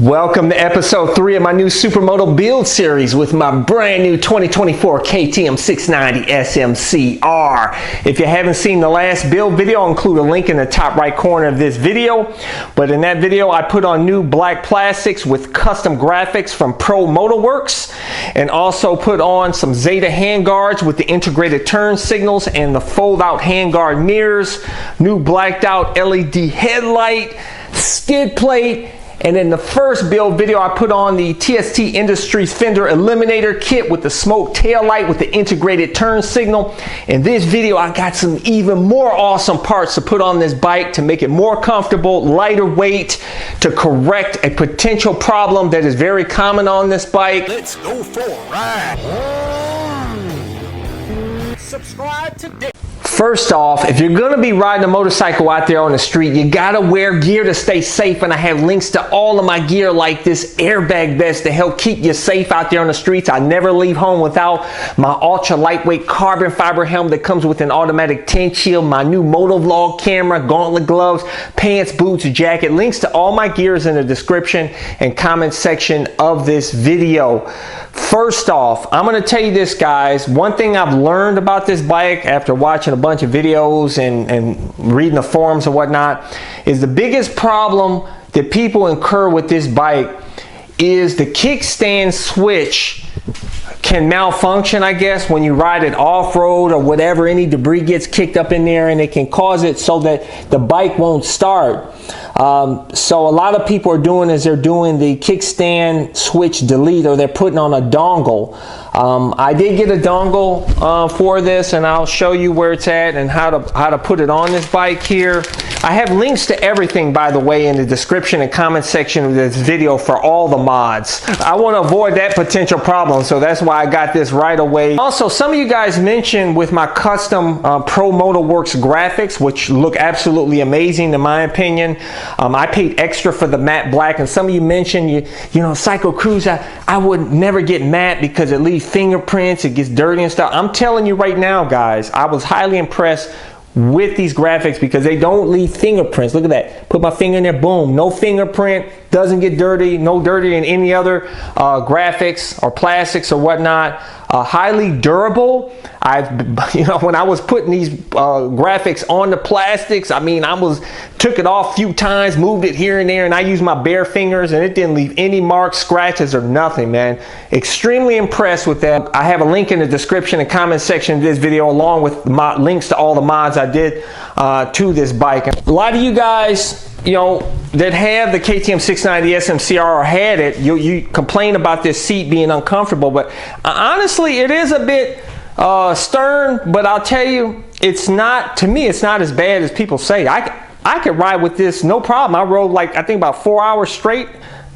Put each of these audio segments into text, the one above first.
Welcome to episode 3 of my new supermoto build series with my brand new 2024 KTM 690 SMC R. If you haven't seen the last build video, I'll include a link in the top right corner of this video. But in that video, I put on new black plastics with custom graphics from Pro Motorworks, and also put on some Zeta handguards with the integrated turn signals and the fold-out handguard mirrors, new blacked out LED headlight, skid plate. And in the first build video, I put on the TST Industries Fender Elim Kit with the smoke tail light with the integrated turn signal. In this video, I got some even more awesome parts to put on this bike to make it more comfortable, lighter weight, to correct a potential problem that is very common on this bike. Let's go for a ride. Subscribe today. First off, if you're going to be riding a motorcycle out there on the street, you got to wear gear to stay safe, and I have links to all of my gear like this airbag vest to help keep you safe out there on the streets. I never leave home without my ultra lightweight carbon fiber helmet that comes with an automatic tent shield, my new motovlog camera, gauntlet gloves, pants, boots, jacket. Links to all my gear is in the description and comment section of this video. First off, I'm going to tell you this, guys. One thing I've learned about this bike after watching a bunch of videos and reading the forums and whatnot is the biggest problem that people incur with this bike is the kickstand switch can malfunction, I guess, when you ride it off-road or whatever. Any debris gets kicked up in there and it can cause it so that the bike won't start. So a lot of people are doing is they're doing the kickstand switch delete, or they're putting on a dongle. I did get a dongle for this, and I'll show you where it's at and how to put it on this bike here. I have links to everything, by the way, in the description and comment section of this video for all the mods. I want to avoid that potential problem, so that's why I got this right away. Also, some of you guys mentioned with my custom Pro Motorworks graphics, which look absolutely amazing in my opinion. I paid extra for the matte black, and some of you mentioned, you know, Psycho Cruise, I would never get matte because it leaves fingerprints, it gets dirty and stuff. I'm telling you right now, guys, I was highly impressed with these graphics because they don't leave fingerprints. Look at that. Put my finger in there, boom, no fingerprint, doesn't get dirty, no dirty in any other graphics or plastics or whatnot. Highly durable. When I was putting these graphics on the plastics, I mean, took it off a few times, moved it here and there, and I used my bare fingers, and it didn't leave any marks, scratches, or nothing, man. Extremely impressed with that. I have a link in the description and comment section of this video, along with my links to all the mods I did to this bike. And a lot of you guys, you know, that have the KTM 690 SMC R or had it, you complain about this seat being uncomfortable, but honestly, it is a bit stern, but I'll tell you, it's not, to me, it's not as bad as people say. I could ride with this no problem. I rode like, I think about 4 hours straight,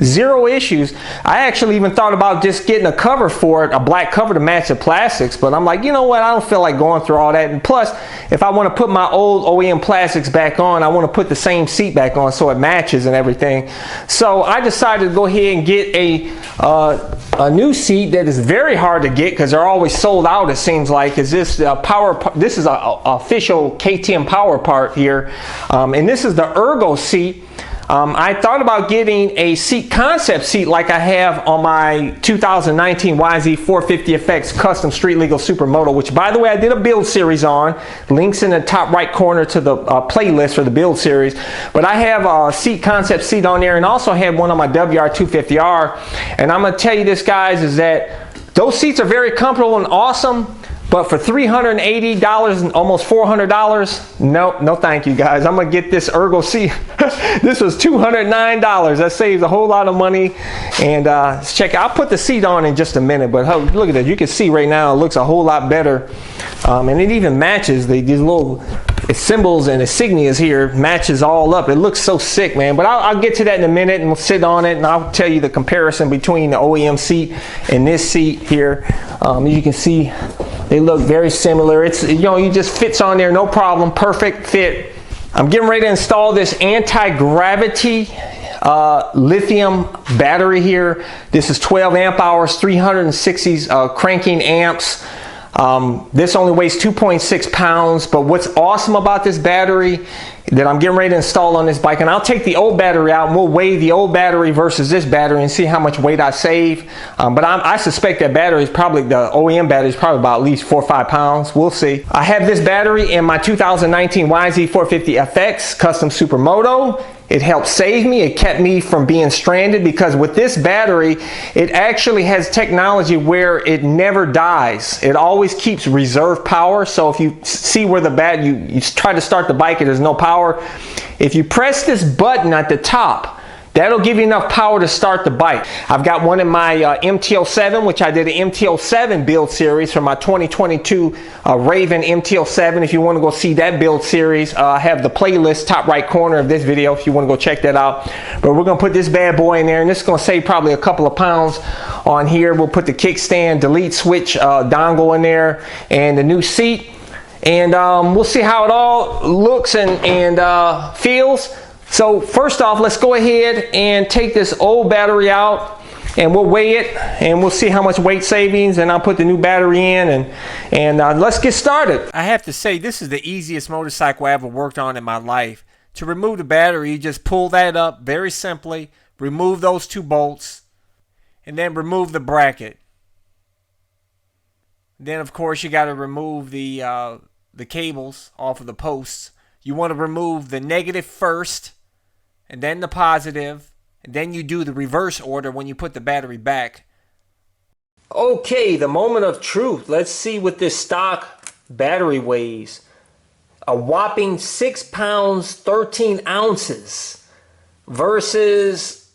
zero issues. I actually even thought about just getting a cover for it, a black cover to match the plastics, but I'm like, you know what, I don't feel like going through all that. And plus, if I want to put my old OEM plastics back on, I want to put the same seat back on so it matches and everything. So I decided to go ahead and get a new seat that is very hard to get because they're always sold out, it seems like. Is this this is a official KTM power part here, and this is the ergo seat. I thought about getting a seat concept seat like I have on my 2019 YZ450FX custom street legal supermoto, which, by the way, I did a build series on. Links in the top right corner to the playlist for the build series. But I have a seat concept seat on there, and also had one on my WR250R. And I'm going to tell you this, guys, is that those seats are very comfortable and awesome. But for $380 and almost $400, no thank you, guys. I'm going to get this ergo seat. This was $209. That saves a whole lot of money. And let's check it. I'll put the seat on in just a minute. But look at that. You can see right now it looks a whole lot better. And it even matches these little symbols and insignias here. Matches all up. It looks so sick, man. But I'll get to that in a minute, and we'll sit on it, and I'll tell you the comparison between the OEM seat and this seat here. You can see they look very similar. It's, you know, you just fits on there, no problem, perfect fit. I'm getting ready to install this Antigravity lithium battery here. This is 12 amp hours, 360 cranking amps. This only weighs 2.6 pounds, but what's awesome about this battery that I'm getting ready to install on this bike, and I'll take the old battery out and we'll weigh the old battery versus this battery and see how much weight I save. But I suspect that battery is probably, the OEM battery is probably about at least 4 or 5 pounds. We'll see. I have this battery in my 2019 YZ450FX Custom Supermoto. It helped save me. It kept me from being stranded, because with this battery, it actually has technology where it never dies. It always keeps reserve power. So if you see where the you try to start the bike and there's no power, if you press this button at the top, that'll give you enough power to start the bike. I've got one in my MT07, which I did an MT07 build series for my 2022 Raven MT07. If you want to go see that build series, I have the playlist top right corner of this video if you want to go check that out. But we're going to put this bad boy in there, and this is going to save probably a couple of pounds on here. We'll put the kickstand delete switch dongle in there and the new seat. And we'll see how it all looks and feels. So first off, let's go ahead and take this old battery out and we'll weigh it and we'll see how much weight savings, and I'll put the new battery in and let's get started. I have to say, this is the easiest motorcycle I ever worked on in my life. To remove the battery, you just pull that up very simply, remove those 2 bolts, and then remove the bracket. Then of course you got to remove the cables off of the posts. You want to remove the negative first, and then the positive, and then you do the reverse order when you put the battery back. Okay, the moment of truth. Let's see what this stock battery weighs. A whopping 6 pounds 13 ounces versus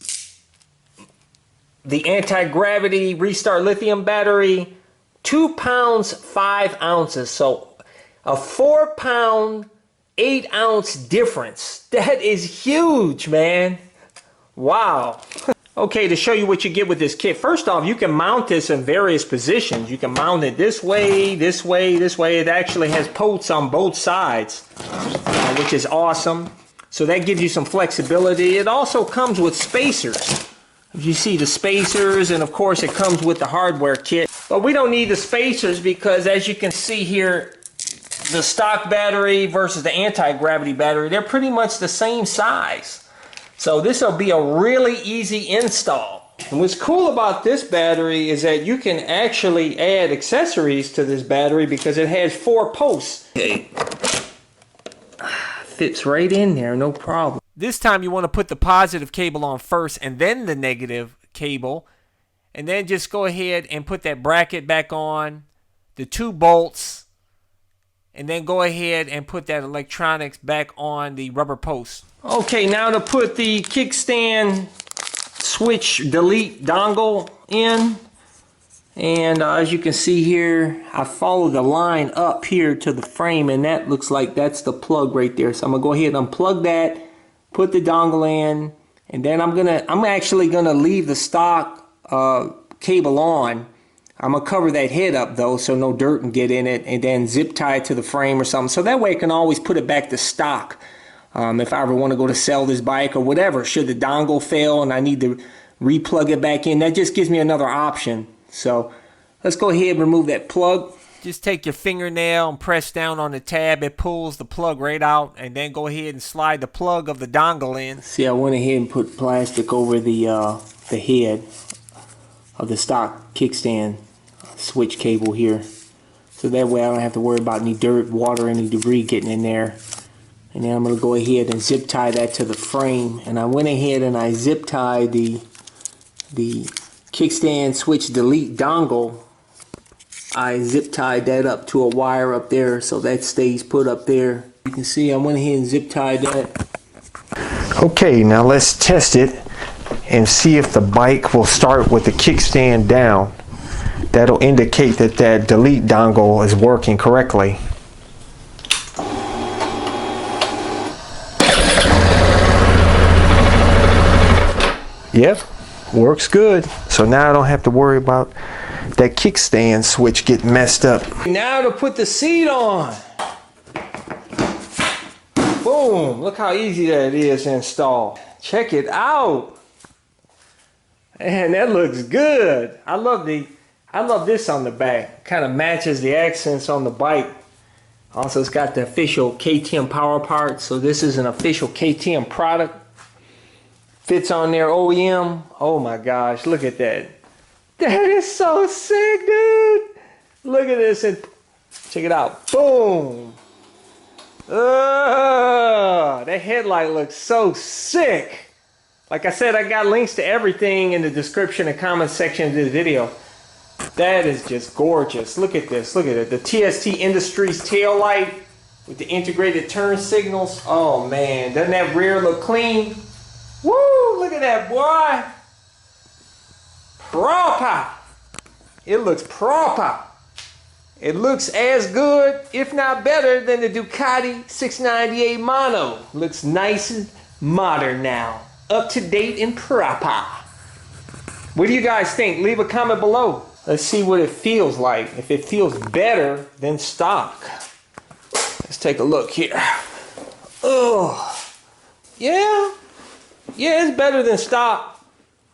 the Antigravity Restart Lithium battery, 2 pounds 5 ounces. So a 4 pound 8 ounce difference. That is huge, man. Wow. Okay, to show you what you get with this kit, first off, you can mount this in various positions. You can mount it this way, this way, this way. It actually has posts on both sides, which is awesome. So that gives you some flexibility. It also comes with spacers. You see the spacers, and of course it comes with the hardware kit. But we don't need the spacers because, as you can see here, the stock battery versus the anti-gravity battery, they're pretty much the same size. So this will be a really easy install. And what's cool about this battery is that you can actually add accessories to this battery because it has 4 posts. Okay. Fits right in there, no problem. This time you want to put the positive cable on first and then the negative cable. And then just go ahead and put that bracket back on, the 2 bolts, and then go ahead and put that electronics back on the rubber post. Okay, now to put the kickstand switch delete dongle in. And as you can see here, I follow the line up here to the frame, and that looks like that's the plug right there. So I'm gonna go ahead and unplug that, put the dongle in, and then I'm actually gonna leave the stock cable on. I'm going to cover that head up though so no dirt can get in it, and then zip tie it to the frame or something. So that way I can always put it back to stock if I ever want to go to sell this bike or whatever. Should the dongle fail and I need to replug it back in, that just gives me another option. So let's go ahead and remove that plug. Just take your fingernail and press down on the tab. It pulls the plug right out, and then go ahead and slide the plug of the dongle in. See, I went ahead and put plastic over the head of the stock kickstand switch cable here, so that way I don't have to worry about any dirt, water, any debris getting in there. And then I'm going to go ahead and zip tie that to the frame, and I went ahead and I zip tied the kickstand switch delete dongle. I zip tied that up to a wire up there so that stays put up there. You can see I went ahead and zip tied that. Okay, now let's test it and see if the bike will start with the kickstand down. That'll indicate that that delete dongle is working correctly. Yep, works good. So now I don't have to worry about that kickstand switch getting messed up. Now to put the seat on. Boom, look how easy that is to install. Check it out. Man, that looks good. I love this on the back. Kind of matches the accents on the bike. Also, it's got the official KTM power parts. So this is an official KTM product. Fits on their OEM. Oh my gosh, look at that. That is so sick, dude. Look at this and check it out. Boom. That headlight looks so sick. Like I said, I got links to everything in the description and comment section of this video. That is just gorgeous. Look at this. Look at it. The TST Industries tail light with the integrated turn signals. Oh man, doesn't that rear look clean? Woo! Look at that, boy. Proper. It looks proper. It looks as good, if not better, than the Ducati 698 Mono. Looks nice and modern now. Up to date and proper. What do you guys think? Leave a comment below. Let's see what it feels like. If it feels better than stock. Let's take a look here. Oh, yeah. Yeah, it's better than stock.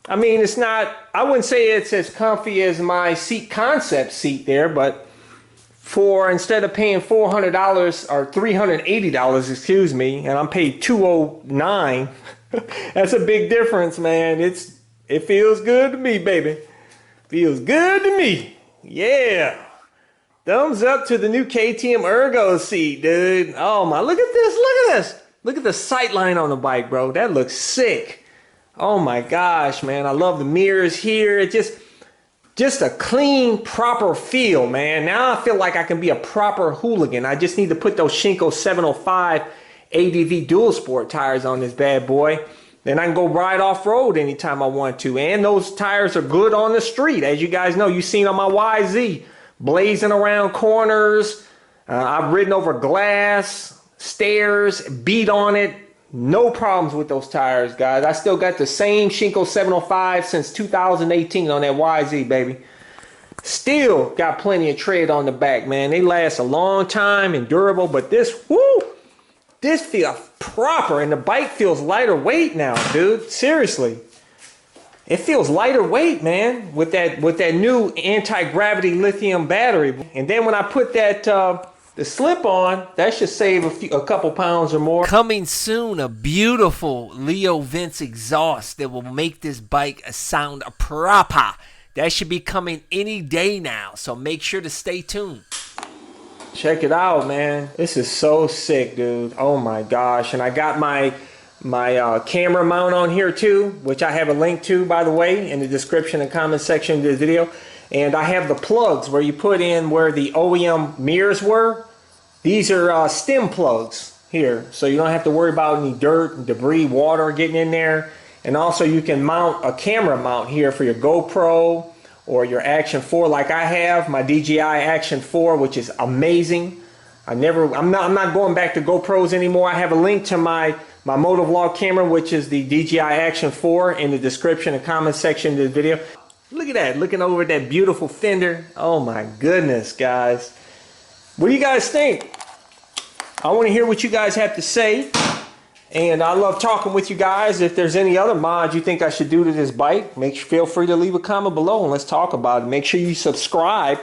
I mean, it's not, I wouldn't say it's as comfy as my seat concept seat there, but for instead of paying $400 or $380, excuse me, and I'm paid $209, that's a big difference, man. It feels good to me, baby. Feels good to me. Yeah. Thumbs up to the new KTM Ergo seat, dude. Oh my, look at this, look at this. Look at the sight line on the bike, bro. That looks sick. Oh my gosh, man. I love the mirrors here. It just a clean, proper feel, man. Now I feel like I can be a proper hooligan. I just need to put those Shinko 705 ADV dual sport tires on this bad boy. Then I can go ride off-road anytime I want to. And those tires are good on the street. As you guys know, you've seen on my YZ. Blazing around corners. I've ridden over glass, stairs, beat on it. No problems with those tires, guys. I still got the same Shinko 705 since 2018 on that YZ, baby. Still got plenty of tread on the back, man. They last a long time and durable, but this, woo, this feels proper, and the bike feels lighter weight now, dude. Seriously. It feels lighter weight, man, with that new anti-gravity lithium battery. And then when I put that the slip on, that should save a couple pounds or more. Coming soon, a beautiful Leo Vince exhaust that will make this bike sound proper. That should be coming any day now, so make sure to stay tuned. Check it out, man. This is so sick, dude. Oh my gosh. And I got my camera mount on here too, which I have a link to, by the way, in the description and comment section of this video. And I have the plugs where you put in where the OEM mirrors were. These are stem plugs here, so you don't have to worry about any dirt and debris, water getting in there. And also you can mount a camera mount here for your GoPro or your Action 4 like I have, my DJI Action 4, which is amazing. I'm not going back to GoPros anymore. I have a link to my motovlog camera, which is the DJI Action 4, in the description and comment section of this video. Look at that, looking over that beautiful fender. Oh my goodness, guys. What do you guys think? I want to hear what you guys have to say. And I love talking with you guys. If there's any other mods you think I should do to this bike, feel free to leave a comment below and let's talk about it. Make sure you subscribe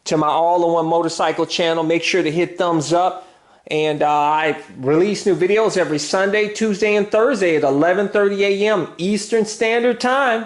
to my all-in-one motorcycle channel. Make sure to hit thumbs up. And I release new videos every Sunday, Tuesday, and Thursday at 11:30 a.m. Eastern Standard Time.